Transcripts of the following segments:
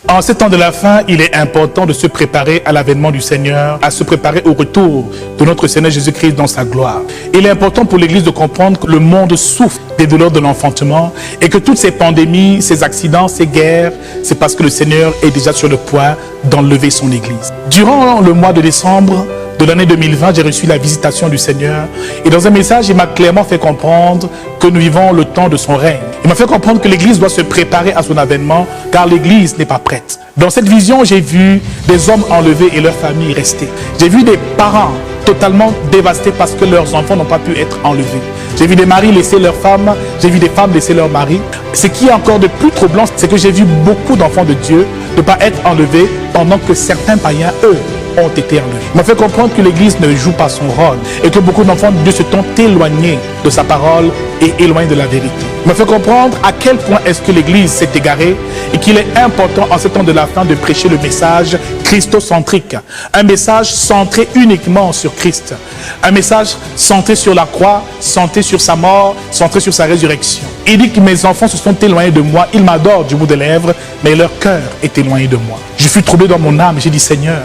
En ces temps de la fin, il est important de se préparer à l'avènement du Seigneur, à se préparer au retour de notre Seigneur Jésus-Christ dans sa gloire. Il est important pour l'Église de comprendre que le monde souffre des douleurs de l'enfantement et que toutes ces pandémies, ces accidents, ces guerres, c'est parce que le Seigneur est déjà sur le point d'enlever son Église. Durant le mois de décembre de l'année 2020, j'ai reçu la visitation du Seigneur et dans un message, il m'a clairement fait comprendre que nous vivons le temps de son règne. Il m'a fait comprendre que l'Église doit se préparer à son avènement car l'Église n'est pas prête. Dans cette vision, j'ai vu des hommes enlevés et leurs familles rester. J'ai vu des parents totalement dévastés parce que leurs enfants n'ont pas pu être enlevés. J'ai vu des maris laisser leurs femmes, j'ai vu des femmes laisser leurs maris. Ce qui est encore de plus troublant, c'est que j'ai vu beaucoup d'enfants de Dieu ne pas être enlevés pendant que certains païens, eux, ont été enlevés. Il m'a fait comprendre que l'Église ne joue pas son rôle et que beaucoup d'enfants de Dieu se sont éloignés de sa parole et éloignés de la vérité. Il m'a fait comprendre à quel point est-ce que l'Église s'est égarée et qu'il est important en ce temps de la fin de prêcher le message christocentrique. Un message centré uniquement sur Christ. Un message centré sur la croix, centré sur sa mort, centré sur sa résurrection. Il dit que mes enfants se sont éloignés de moi. Ils m'adorent du bout des lèvres, mais leur cœur est éloigné de moi. Je fus troublé dans mon âme. J'ai dit, Seigneur,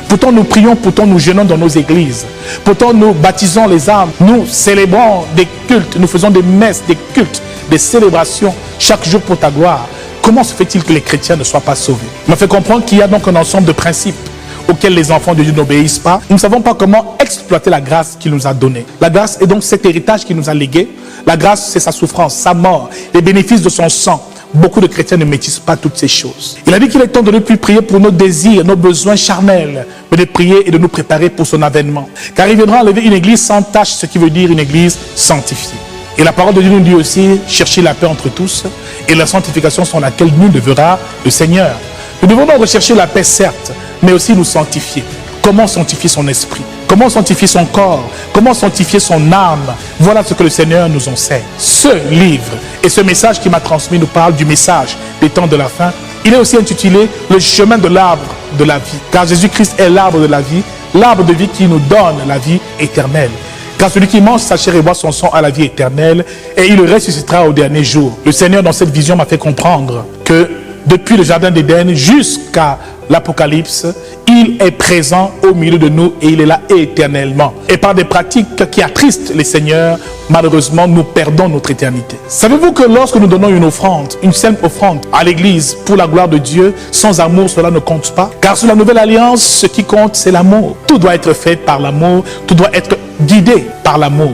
pourtant nous prions, pourtant nous jeûnons dans nos églises, pourtant nous baptisons les âmes, nous célébrons des cultes, nous faisons des messes, des cultes, des célébrations chaque jour pour ta gloire. Comment se fait-il que les chrétiens ne soient pas sauvés? Il m'a fait comprendre qu'il y a donc un ensemble de principes auxquels les enfants de Dieu n'obéissent pas. Nous ne savons pas comment exploiter la grâce qu'il nous a donnée. La grâce est donc cet héritage qu'il nous a légué. La grâce, c'est sa souffrance, sa mort, les bénéfices de son sang. Beaucoup de chrétiens ne maîtrisent pas toutes ces choses. Il a dit qu'il est temps de ne plus prier pour nos désirs, nos besoins charnels, mais de prier et de nous préparer pour son avènement. Car il viendra enlever une église sans tache, ce qui veut dire une église sanctifiée. Et la parole de Dieu nous dit aussi, cherchez la paix entre tous et la sanctification sans laquelle nul ne verra le Seigneur. Nous devons donc rechercher la paix, certes, mais aussi nous sanctifier. Comment sanctifier son esprit? Comment sanctifier son corps? Comment sanctifier son âme? Voilà ce que le Seigneur nous enseigne. Ce livre et ce message qu'il m'a transmis nous parle du message des temps de la fin. Il est aussi intitulé « Le chemin de l'arbre de la vie ». Car Jésus-Christ est l'arbre de la vie, l'arbre de vie qui nous donne la vie éternelle. Car celui qui mange sa chair et boit son sang a la vie éternelle et il le ressuscitera au dernier jour. Le Seigneur dans cette vision m'a fait comprendre que depuis le jardin d'Éden jusqu'à l'Apocalypse, il est présent au milieu de nous et il est là éternellement. Et par des pratiques qui attristent les seigneurs, malheureusement, nous perdons notre éternité. Savez-vous que lorsque nous donnons une offrande, une simple offrande à l'église pour la gloire de Dieu, sans amour, cela ne compte pas? Car sous la nouvelle alliance, ce qui compte, c'est l'amour. Tout doit être fait par l'amour, tout doit être guidé par l'amour.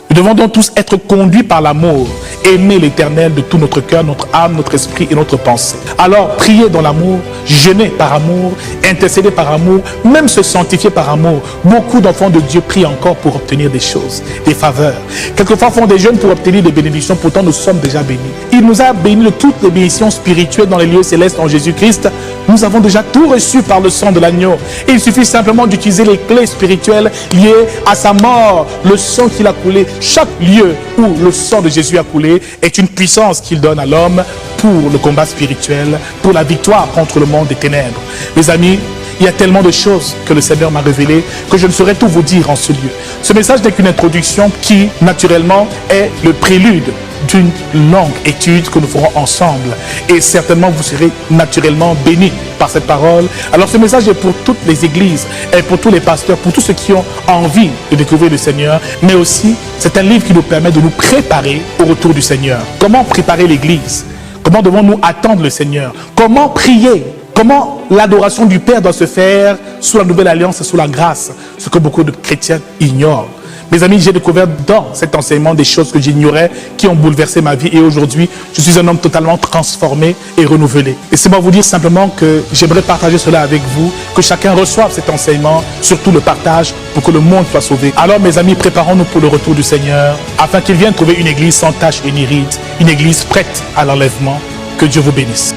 Nous devons donc tous être conduits par l'amour, aimer l'Éternel de tout notre cœur, notre âme, notre esprit et notre pensée. Alors, prier dans l'amour, jeûner par amour, intercéder par amour, même se sanctifier par amour. Beaucoup d'enfants de Dieu prient encore pour obtenir des choses, des faveurs. Quelquefois font des jeûnes pour obtenir des bénédictions, pourtant nous sommes déjà bénis. Il nous a bénis de toutes les bénédictions spirituelles dans les lieux célestes en Jésus-Christ. Nous avons déjà tout reçu par le sang de l'agneau. Il suffit simplement d'utiliser les clés spirituelles liées à sa mort, le sang qu'il a coulé. Chaque lieu où le sang de Jésus a coulé est une puissance qu'il donne à l'homme pour le combat spirituel, pour la victoire contre le monde des ténèbres. Mes amis, il y a tellement de choses que le Seigneur m'a révélées que je ne saurais tout vous dire en ce lieu. Ce message n'est qu'une introduction qui, naturellement, est le prélude d'une longue étude que nous ferons ensemble. Et certainement, vous serez naturellement bénis par cette parole. Alors, ce message est pour toutes les églises et pour tous les pasteurs, pour tous ceux qui ont envie de découvrir le Seigneur. Mais aussi, c'est un livre qui nous permet de nous préparer au retour du Seigneur. Comment préparer l'église? Comment devons-nous attendre le Seigneur? Comment prier? Comment l'adoration du Père doit se faire sous la nouvelle alliance et sous la grâce? Ce que beaucoup de chrétiens ignorent. Mes amis, j'ai découvert dans cet enseignement des choses que j'ignorais, qui ont bouleversé ma vie. Et aujourd'hui, je suis un homme totalement transformé et renouvelé. Laissez-moi vous dire simplement que j'aimerais partager cela avec vous, que chacun reçoive cet enseignement, surtout le partage, pour que le monde soit sauvé. Alors, mes amis, préparons-nous pour le retour du Seigneur, afin qu'il vienne trouver une église sans tache et ni ride, une église prête à l'enlèvement. Que Dieu vous bénisse.